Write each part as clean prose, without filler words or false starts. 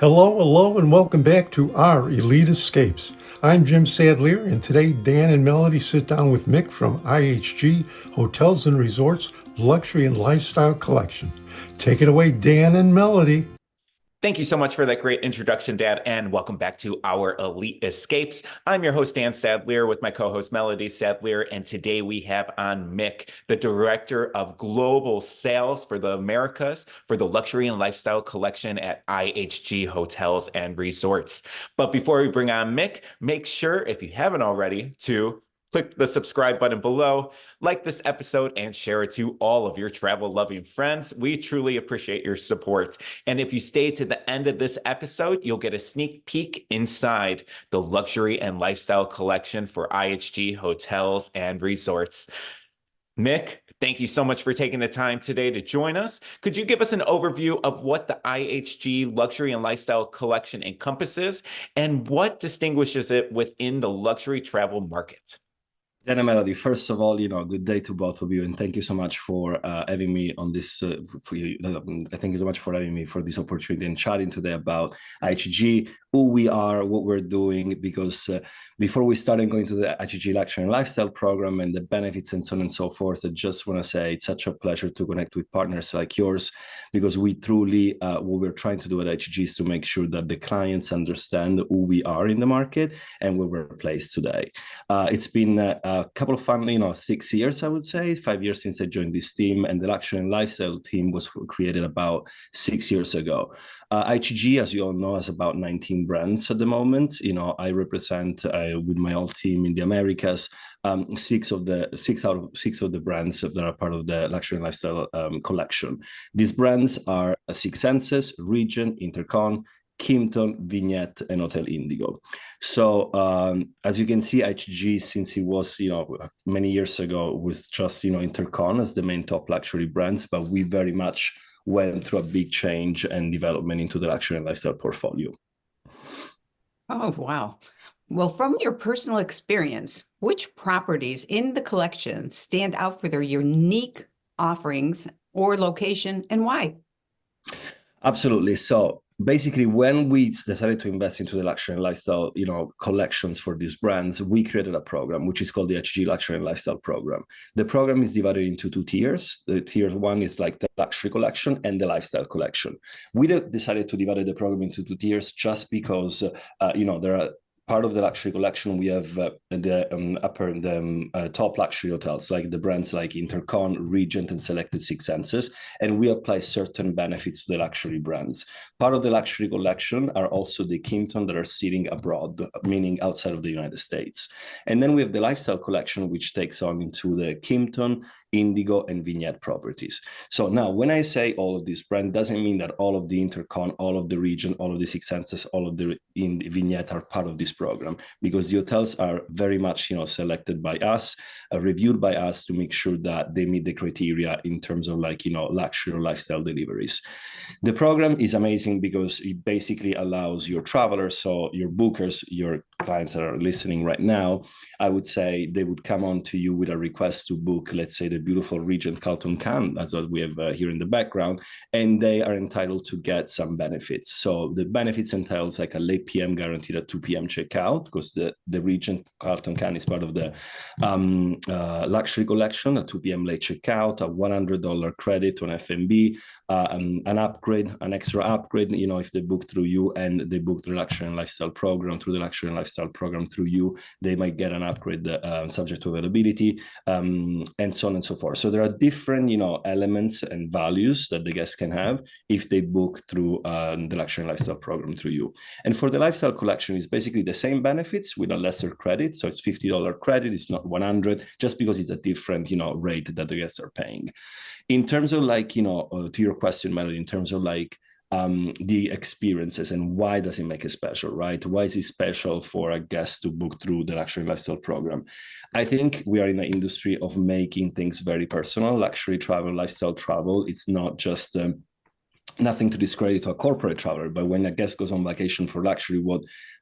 Hello, and welcome back to our Elite Escapes. I'm Jim Sadlier, and today Dan and Melody sit down with Mick from IHG Hotels and Resorts Luxury and Lifestyle Collection. Take it away, Dan and Melody. Thank you so much for that great introduction, Dad, and welcome back to our Elite Escapes. I'm your host, Dan Sadlier, with my co-host, Melody Sadlier, and today we have on Mick, the Director of Global Sales for the Americas for the Luxury and Lifestyle Collection at IHG Hotels and Resorts. But before we bring on Mick, make sure, if you haven't already, to click the subscribe button below, like this episode, and share it to all of your travel-loving friends. We truly appreciate your support. And if you stay to the end of this episode, you'll get a sneak peek inside the Luxury and Lifestyle Collection for IHG Hotels and Resorts. Mick, thank you so much for taking the time today to join us. Could you give us an overview of what the IHG Luxury and Lifestyle Collection encompasses and what distinguishes it within the luxury travel market? Dan and Melody, first of all, good day to both of you, and thank you so much for having me on this. Thank you so much for having me for this opportunity and chatting today about IHG, who we are, what we're doing. Because before we start going to the IHG Luxury and Lifestyle Program and the benefits and so on and so forth, I just want to say it's such a pleasure to connect with partners like yours, because we truly, what we're trying to do at IHG is to make sure that the clients understand who we are in the market and where we're placed today. It's been a couple of fun, 6 years, I would say, 5 years since I joined this team, and the Luxury and Lifestyle team was created about 6 years ago. IHG, as you all know, has about 19 brands at the moment. I represent with my whole team in the Americas, six out of six of the brands that are part of the Luxury and Lifestyle collection. These brands are Six Senses, Regent, Intercon, Kimpton, Vignette, and Hotel Indigo. So as you can see, IHG, since it was many years ago, was just Intercon as the main top luxury brands, but we very much went through a big change and development into the luxury and lifestyle portfolio. Oh, wow. Well, from your personal experience, which properties in the collection stand out for their unique offerings or location, and why? Absolutely. So basically, when we decided to invest into the luxury and lifestyle, collections for these brands, we created a program which is called the IHG Luxury and Lifestyle Program. The program is divided into two tiers. The tier one is like the luxury collection and the lifestyle collection. We decided to divide the program into two tiers just because, there are part of the luxury collection, we have the top luxury hotels, like the brands like Intercon, Regent, and selected Six Senses, and we apply certain benefits to the luxury brands. Part of the luxury collection are also the Kimpton that are sitting abroad, meaning outside of the United States. And then we have the lifestyle collection, which takes on into the Kimpton, Indigo, and Vignette properties. So now, when I say all of these brands, doesn't mean that all of the Intercon, all of the Regent, all of the Six Senses, all of the Vignette are part of this program, because the hotels are very much selected by us, reviewed by us to make sure that they meet the criteria in terms of luxury or lifestyle deliveries. The program is amazing because it basically allows your travelers, so your bookers, your clients that are listening right now, I would say they would come on to you with a request to book, let's say, the beautiful Regent Carlton Cannes, that's what we have here in the background, and they are entitled to get some benefits. So the benefits entails like a late PM guaranteed at 2 p.m. checkout, because the Regent Carlton Cannes is part of the luxury collection, a 2 p.m. late checkout, a $100 credit on F&B, an upgrade, an extra upgrade, if they book through you and they book the luxury and lifestyle program through the luxury and lifestyle program through you, they might get an upgrade subject to availability, and so on and so forth. So there are different, elements and values that the guests can have if they book through the luxury and lifestyle program through you. And for the lifestyle collection, it's basically the same benefits with a lesser credit. So it's $50 credit, it's not 100, just because it's a different, rate that the guests are paying. In terms of to your question, Melody, in terms of the experiences and why does it make it special, right? Why is it special for a guest to book through the luxury lifestyle program? I think we are in the industry of making things very personal. Luxury travel, lifestyle travel, it's not just nothing to discredit to a corporate traveler, but when a guest goes on vacation for luxury,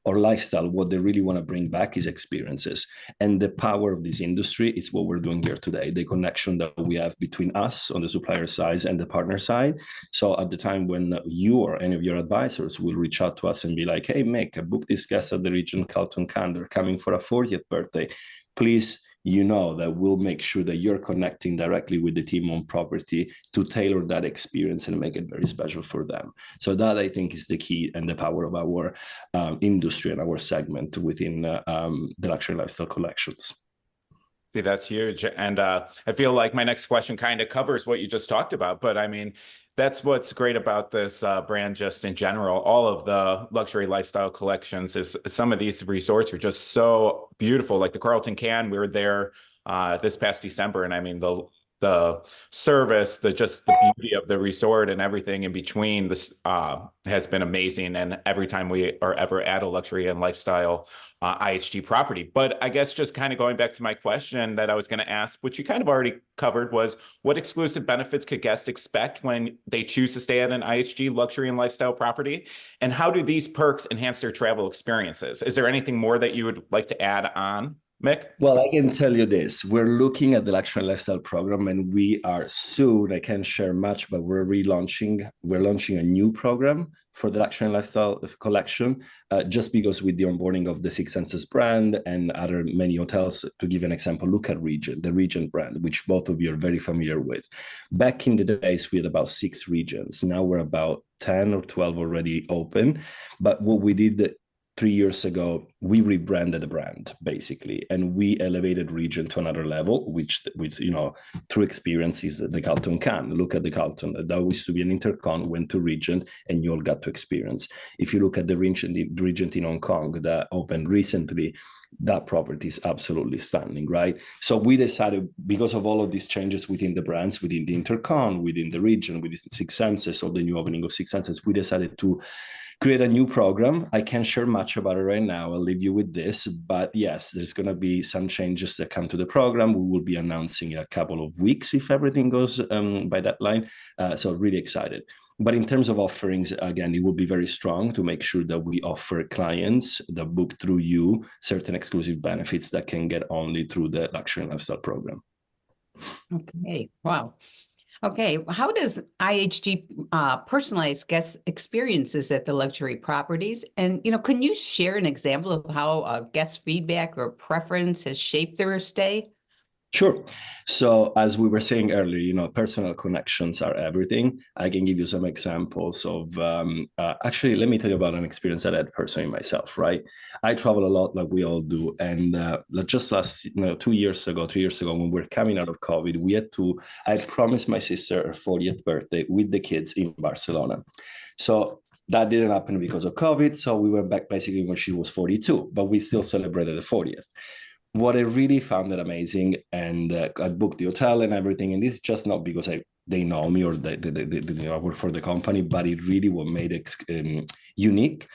or lifestyle, what they really want to bring back is experiences. And the power of this industry is what we're doing here today, the connection that we have between us on the supplier side and the partner side. So at the time when you or any of your advisors will reach out to us and be like, hey, Mick, I booked this guest at the Regent Carlton Cannes, they're coming for a 40th birthday, please, you know that we'll make sure that you're connecting directly with the team on property to tailor that experience and make it very special for them. So that, I think, is the key and the power of our industry and our segment within the luxury lifestyle collections. See, that's huge. And I feel like my next question kind of covers what you just talked about. But I mean, that's what's great about this brand just in general. All of the luxury lifestyle collections is some of these resorts are just so beautiful. Like the Carlton Cannes, we were there this past December. And I mean, the service, the beauty of the resort and everything in between this has been amazing. And every time we are ever at a luxury and lifestyle IHG property. But I guess just kind of going back to my question that I was going to ask, which you kind of already covered, was what exclusive benefits could guests expect when they choose to stay at an IHG luxury and lifestyle property? And how do these perks enhance their travel experiences? Is there anything more that you would like to add on, Mick? Well, I can tell you this. We're looking at the luxury and lifestyle program, and we are soon, I can't share much, but we're launching a new program for the luxury and lifestyle collection, just because with the onboarding of the Six Senses brand and other many hotels. To give an example, look at Regent, the Regent brand, which both of you are very familiar with. Back in the days, we had about 6 regions. Now we're about 10 or 12 already open. But what we did 3 years ago, we rebranded the brand basically, and we elevated Regent to another level, which you know, through experience is the Carlton Cannes. Look at the Carlton. That used to be an intercon, went to Regent, and you all got to experience. If you look at the Regent in Hong Kong that opened recently, that property is absolutely stunning, right? So we decided, because of all of these changes within the brands, within the intercon, within the region, within Six Senses, or the new opening of Six Senses, we decided to create a new program. I can't share much about it right now. I'll leave you with this, but yes, there's going to be some changes that come to the program. We will be announcing in a couple of weeks if everything goes by that line. So really excited. But in terms of offerings, again, it will be very strong to make sure that we offer clients that book through you certain exclusive benefits that can get only through the luxury and lifestyle program. Okay, wow. Okay, how does IHG personalize guest experiences at the luxury properties? And, you know, can you share an example of how guest feedback or preference has shaped their stay? Sure. So as we were saying earlier, you know, personal connections are everything. I can give you some examples of, actually, let me tell you about an experience that I had personally myself, right? I travel a lot like we all do. And just 3 years ago, when we were coming out of COVID, I had promised my sister her 40th birthday with the kids in Barcelona. So that didn't happen because of COVID. So we went back basically when she was 42, but we still celebrated the 40th. What I really found it amazing, and I booked the hotel and everything, and this is just not because they know me or they I work for the company, but it really what made it unique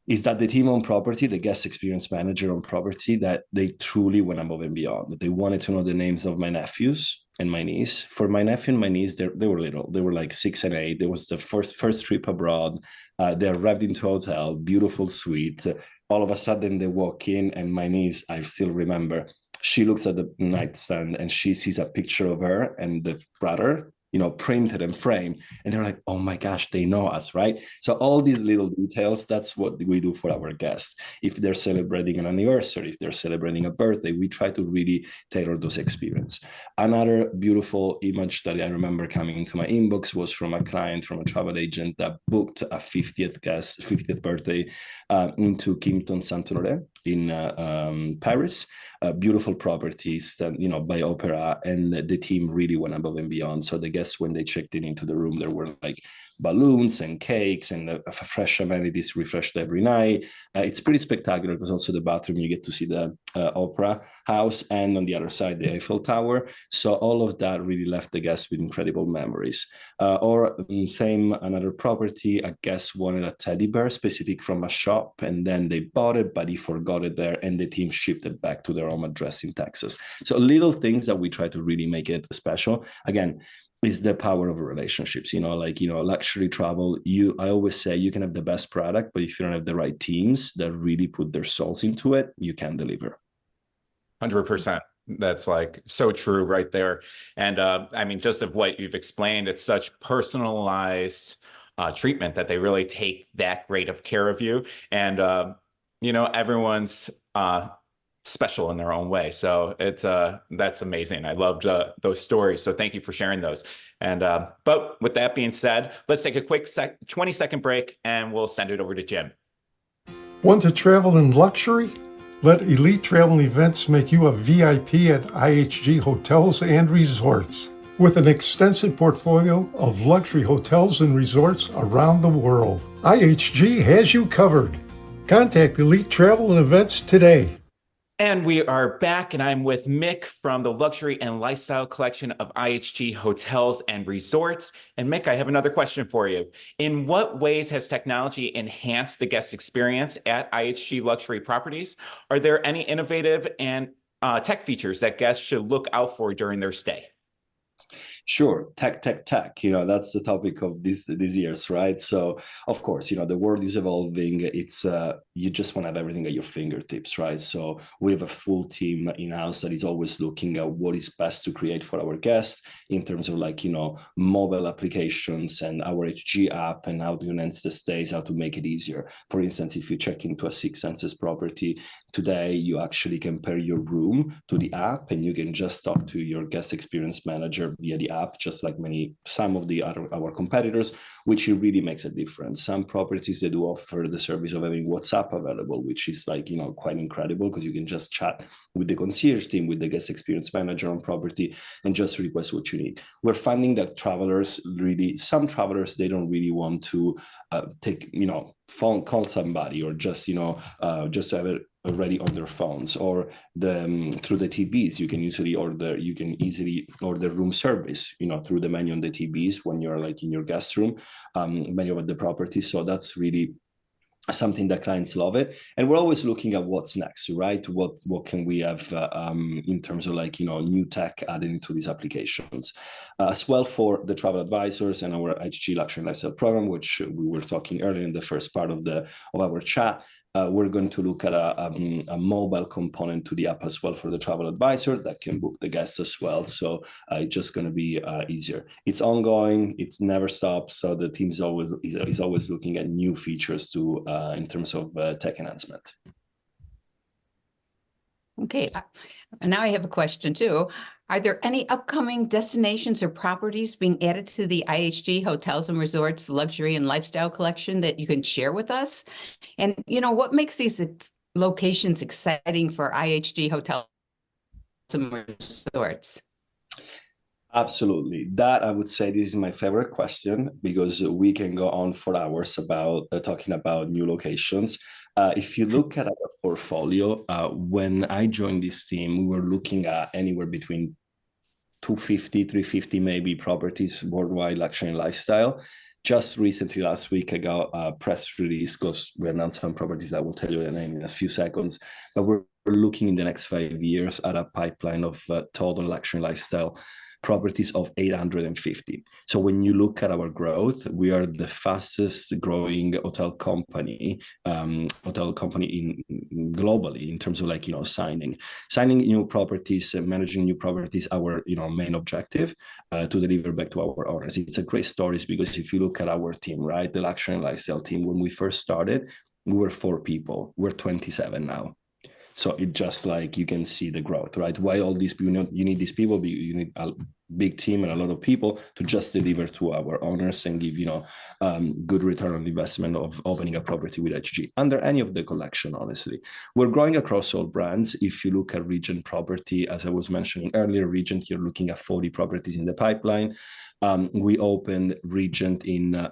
is that the team on property, the guest experience manager on property, that they truly went above and beyond. They wanted to know the names of my nephews and my niece. For my nephew and my niece, they were little. They were like 6 and 8. It was the first trip abroad. They arrived into a hotel, beautiful suite. All of a sudden they walk in, and my niece, I still remember, she looks at the nightstand and she sees a picture of her and the brother, you know, printed and framed. And they're like, oh my gosh, they know us, right? So all these little details, that's what we do for our guests. If they're celebrating an anniversary, if they're celebrating a birthday, we try to really tailor those experiences. Another beautiful image that I remember coming into my inbox was from a client, from a travel agent that booked a 50th birthday into Kimpton Saint-Honoré in Paris. Beautiful properties, you know, by Opera, and the team really went above and beyond. So the guests, when they checked into the room, there were like balloons and cakes and fresh amenities refreshed every night. It's pretty spectacular because also the bathroom, you get to see the Opera House, and on the other side, the Eiffel Tower. So all of that really left the guests with incredible memories. Or same, another property, a guest wanted a teddy bear specific from a shop, and then they bought it, but he forgot it there, and the team shipped it back to their home address in Texas. So little things that we try to really make it special. Again, is the power of relationships. Luxury travel, I always say you can have the best product, but if you don't have the right teams that really put their souls into it, you can't deliver. 100%. That's like so true right there. And I mean, just of what you've explained, it's such personalized treatment that they really take that great of care of you. And, everyone's special in their own way. So that's amazing. I loved those stories. So thank you for sharing those. And but with that being said, let's take a quick 20-second break and we'll send it over to Jim. Want to travel in luxury? Let Elite Travel Events make you a VIP at IHG Hotels and Resorts. With an extensive portfolio of luxury hotels and resorts around the world, IHG has you covered. Contact Elite Travel and Events today. And we are back, and I'm with Mick from the Luxury and Lifestyle Collection of IHG Hotels and Resorts. And Mick, I have another question for you. In what ways has technology enhanced the guest experience at IHG Luxury Properties? Are there any innovative and tech features that guests should look out for during their stay? Sure, tech. That's the topic of these years, right? So of course, the world is evolving. It's you just want to have everything at your fingertips, right? So we have a full team in-house that is always looking at what is best to create for our guests in terms of mobile applications and our HG app and how to enhance the stays, how to make it easier. For instance, if you check into a Six Senses property today, you actually can pair your room to the app and you can just talk to your guest experience manager via the app, just like some of our competitors, which really makes a difference. Some properties, they do offer the service of having WhatsApp available, which is quite incredible because you can just chat with the concierge team, with the guest experience manager on property and just request what you need. We're finding that some travelers, they don't really want to call somebody or just to have it already on their phones or through the TVs. You can easily order room service, through the menu on the TVs when you're in your guest room, menu of the property. So that's really something that clients love it. And we're always looking at what's next, right? What can we have in terms of new tech added into these applications. As well for the travel advisors and our IHG Luxury and Lifestyle program, which we were talking earlier in the first part of our chat. We're going to look at a mobile component to the app as well for the travel advisor that can book the guests as well. So it's just going to be easier. It's ongoing. It never stops. So the team is always looking at new features in terms of tech enhancement. Okay, and now I have a question too. Are there any upcoming destinations or properties being added to the IHG Hotels and Resorts Luxury and Lifestyle Collection that you can share with us? And, what makes these locations exciting for IHG Hotels and Resorts? Absolutely. That, I would say, this is my favorite question because we can go on for hours about talking about new locations. If you look at our portfolio, when I joined this team, we were looking at anywhere between 250, 350 maybe properties worldwide, luxury and lifestyle. Just recently, last week, I got a press release because we announced some properties. I will tell you the name in a few seconds. But we're looking in the next 5 years at a pipeline of total luxury and lifestyle properties of 850. So when you look at our growth, we are the fastest growing hotel company globally in terms of signing new properties and managing new properties. Our main objective to deliver back to our owners. It's a great story because if you look at our team, right, the luxury and lifestyle team, when we first started, we were 4 people. We're 27 now. So it just you can see the growth, right? Why all these people, you need these people, but you need a big team and a lot of people to just deliver to our owners and give, good return on investment of opening a property with HG under any of the collection, honestly. We're growing across all brands. If you look at Regent property, as I was mentioning earlier, Regent, you're looking at 40 properties in the pipeline. We opened Regent in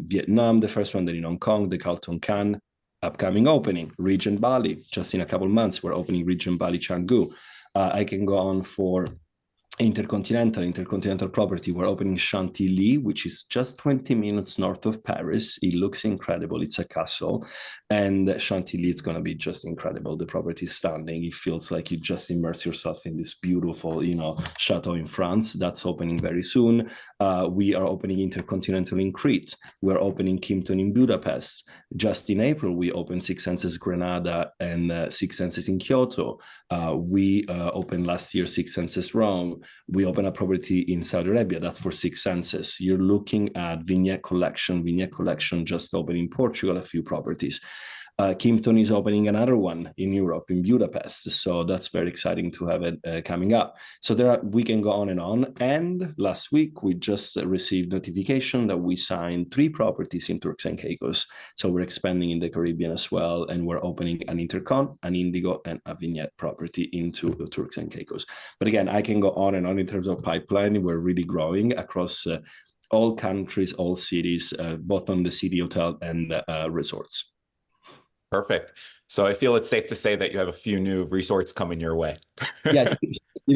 Vietnam, the first one, then in Hong Kong, the Carlton Cannes. Upcoming opening, Regent Bali, just in a couple of months, we're opening Regent Bali Canggu. I can go on for Intercontinental property. We're opening Chantilly, which is just 20 minutes north of Paris. It looks incredible. It's a castle, and Chantilly is going to be just incredible. The property is stunning. It feels like you just immerse yourself in this beautiful, chateau in France. That's opening very soon. We are opening Intercontinental in Crete. We're opening Kimpton in Budapest. Just in April, we opened Six Senses Granada and Six Senses in Kyoto. We opened last year Six Senses Rome. We open a property in Saudi Arabia. That's for Six Senses. You're looking at Vignette Collection. Vignette Collection just opened in Portugal, a few properties. Kimpton is opening another one in Europe, in Budapest. So that's very exciting to have it coming up. So we can go on. And last week, we just received notification that we signed 3 properties in Turks and Caicos. So we're expanding in the Caribbean as well. And we're opening an Intercon, an Indigo, and a Vignette property into the Turks and Caicos. But again, I can go on and on in terms of pipeline. We're really growing across all countries, all cities, both on the city hotel and resorts. Perfect. So I feel it's safe to say that you have a few new resorts coming your way. Yeah,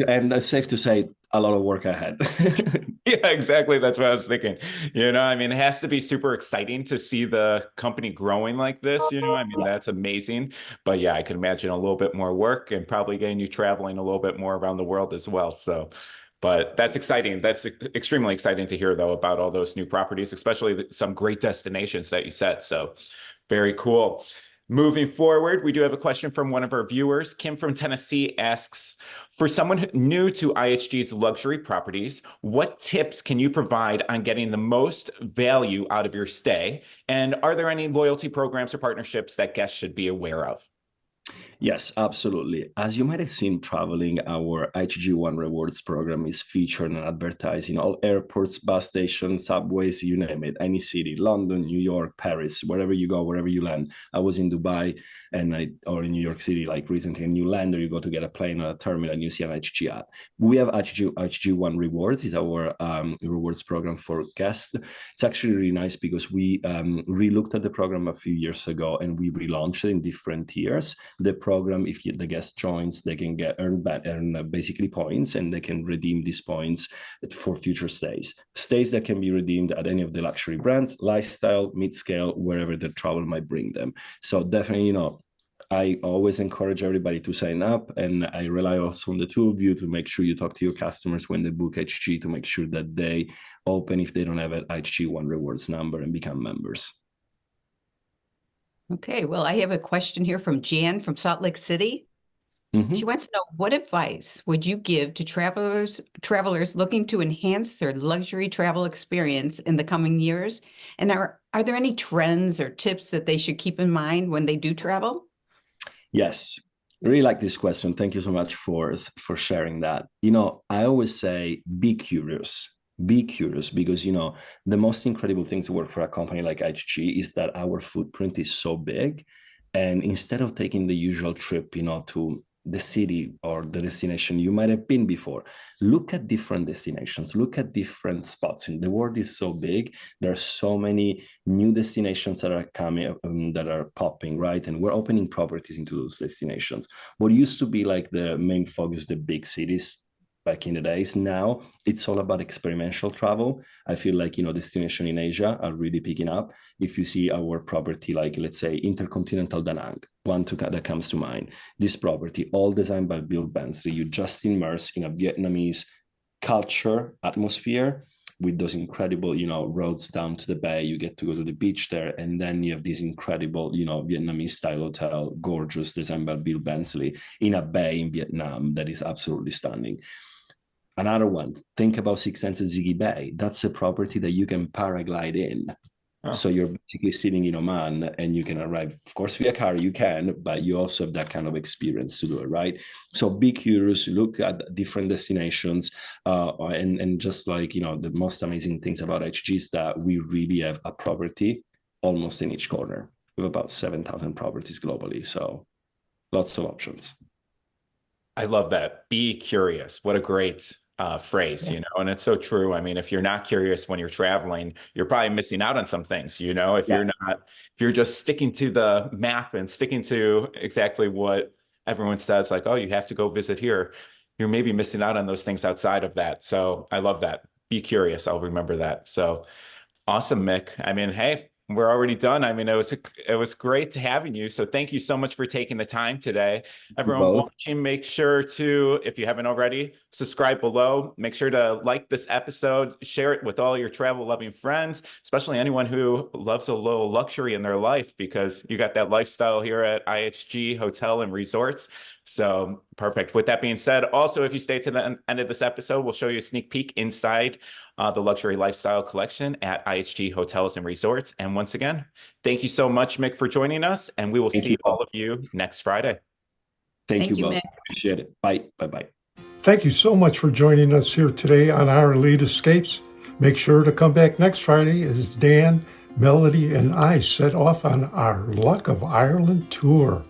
and it's safe to say a lot of work ahead. Yeah, exactly. That's what I was thinking. I mean, it has to be super exciting to see the company growing like this. I mean, that's amazing. But yeah, I can imagine a little bit more work and probably getting you traveling a little bit more around the world as well. So, but that's exciting. That's extremely exciting to hear, though, about all those new properties, especially some great destinations that you set. So very cool. Moving forward, we do have a question from one of our viewers. Kim from Tennessee asks, for someone new to IHG's luxury properties, what tips can you provide on getting the most value out of your stay? And are there any loyalty programs or partnerships that guests should be aware of? Yes, absolutely. As you might have seen traveling, our IHG One Rewards program is featured and advertised in all airports, bus stations, subways, you name it, any city, London, New York, Paris, wherever you go, wherever you land. I was in Dubai or in New York City, like recently, and you land or you go to get a plane or a terminal and you see an IHG ad. We have IHG One Rewards. It's our rewards program for guests. It's actually really nice because we re-looked at the program a few years ago and we relaunched it in different tiers. The program, if the guest joins, they can earn basically points, and they can redeem these points for future stays that can be redeemed at any of the luxury brands, lifestyle, mid-scale, wherever the travel might bring them. So definitely, I always encourage everybody to sign up, and I rely also on the two of you to make sure you talk to your customers when they book HG to make sure that they open, if they don't have an IHG One Rewards number, and become members. Okay, well, I have a question here from Jan from Salt Lake City. She wants to know, what advice would you give to travelers looking to enhance their luxury travel experience in the coming years? And are there any trends or tips that they should keep in mind when they do travel? Yes, I really like this question. Thank you so much for sharing that. I always say, be curious. Be curious, because the most incredible thing to work for a company like IHG is that our footprint is so big, and instead of taking the usual trip to the city or the destination you might have been before, look at different destinations, look at different spots. And the world is so big, there are so many new destinations that are coming, that are popping, right? And we're opening properties into those destinations. What used to be like the main focus, the big cities back in the days, now it's all about experiential travel. I feel like destinations in Asia are really picking up. If you see our property, like let's say Intercontinental Da Nang, that comes to mind. This property, all designed by Bill Bensley, you just immerse in a Vietnamese culture atmosphere with those incredible roads down to the bay. You get to go to the beach there, and then you have this incredible Vietnamese style hotel, gorgeous, designed by Bill Bensley in a bay in Vietnam that is absolutely stunning. Another one, think about Six Senses Ziggy Bay. That's a property that you can paraglide in. Oh. So you're basically sitting in Oman, and you can arrive, of course, via car, you can, but you also have that kind of experience to do it, right? So be curious, look at different destinations, and just like, the most amazing things about HG is that we really have a property almost in each corner. We have about 7,000 properties globally, so lots of options. I love that. Be curious. What a great phrase, and it's so true. I mean, if you're not curious when you're traveling, you're probably missing out on some things, if you're just sticking to the map and sticking to exactly what everyone says, like, oh, you have to go visit here. you're maybe missing out on those things outside of that. So I love that. Be curious. I'll remember that. So awesome, Mick. I mean, hey, we're already done. I mean, it was great having you. So thank you so much for taking the time today. Everyone watching, make sure to, if you haven't already, subscribe below. Make sure to like this episode, share it with all your travel loving friends, especially anyone who loves a little luxury in their life, because you got that lifestyle here at IHG Hotel and Resorts. So perfect. With that being said, also, if you stay to the end of this episode, we'll show you a sneak peek inside the luxury lifestyle collection at IHG Hotels and Resorts. And once again, thank you so much, Mick, for joining us. And we will see all of you next Friday. Thank you both. Mick. Appreciate it. Bye. Bye-bye. Thank you so much for joining us here today on our Elite Escapes. Make sure to come back next Friday as Dan, Melody, and I set off on our Luck of Ireland tour.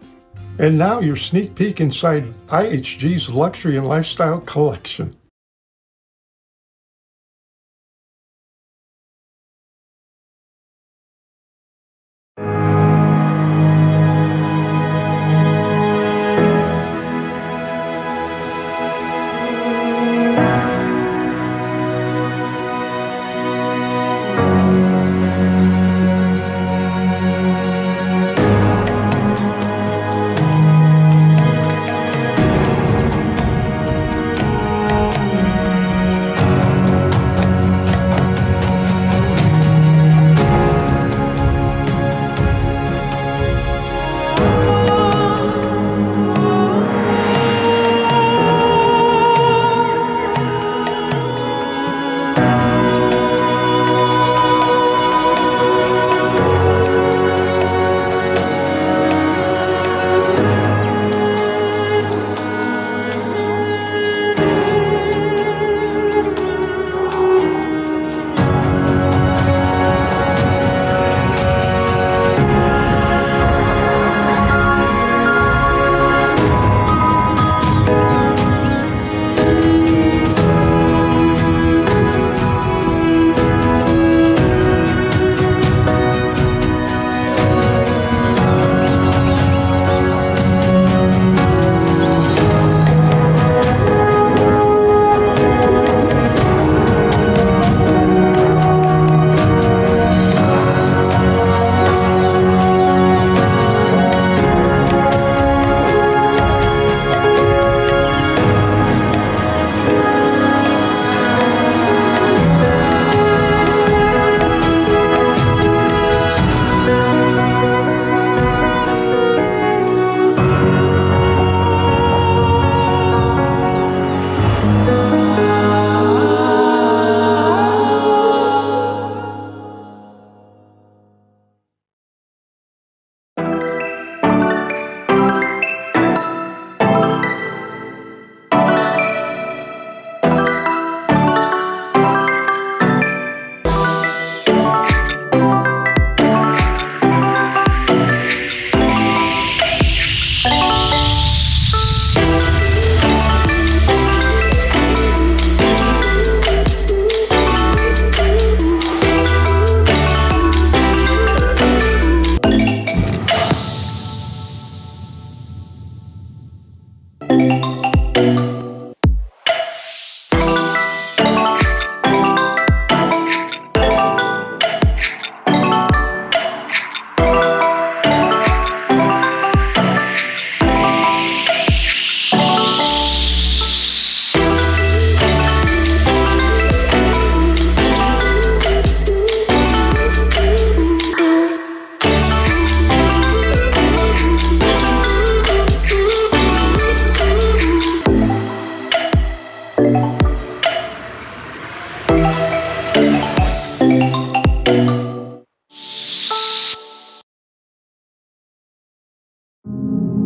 And now your sneak peek inside IHG's luxury and lifestyle collection.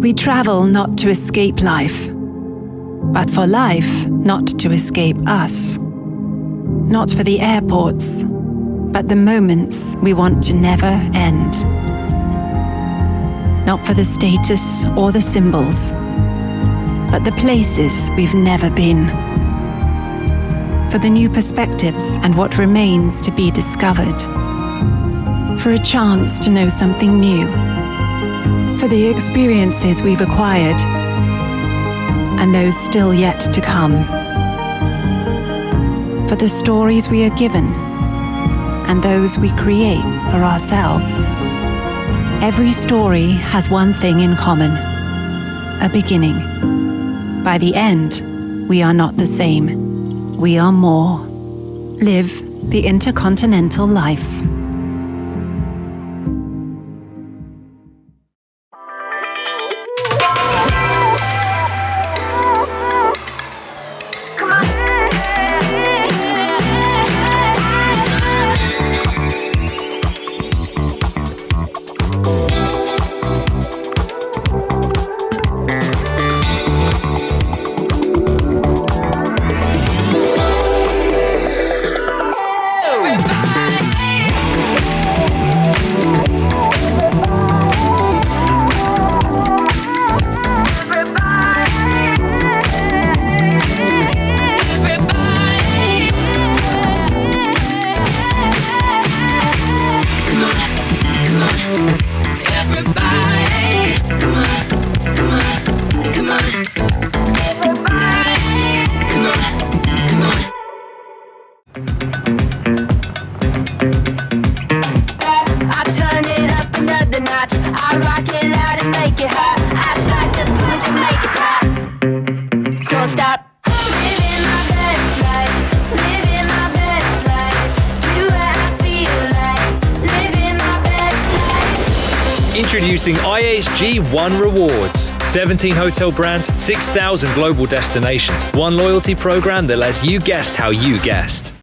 We travel not to escape life, but for life not to escape us. Not for the airports, but the moments we want to never end. Not for the status or the symbols, but the places we've never been. For the new perspectives and what remains to be discovered. For a chance to know something new. For the experiences we've acquired. and those still yet to come. For the stories we are given and those we create for ourselves. Every story has one thing in common: a beginning. By the end, we are not the same. We are more. Live the intercontinental life. Introducing IHG One Rewards. 17 hotel brands, 6,000 global destinations. One loyalty program that lets you guest how you guest.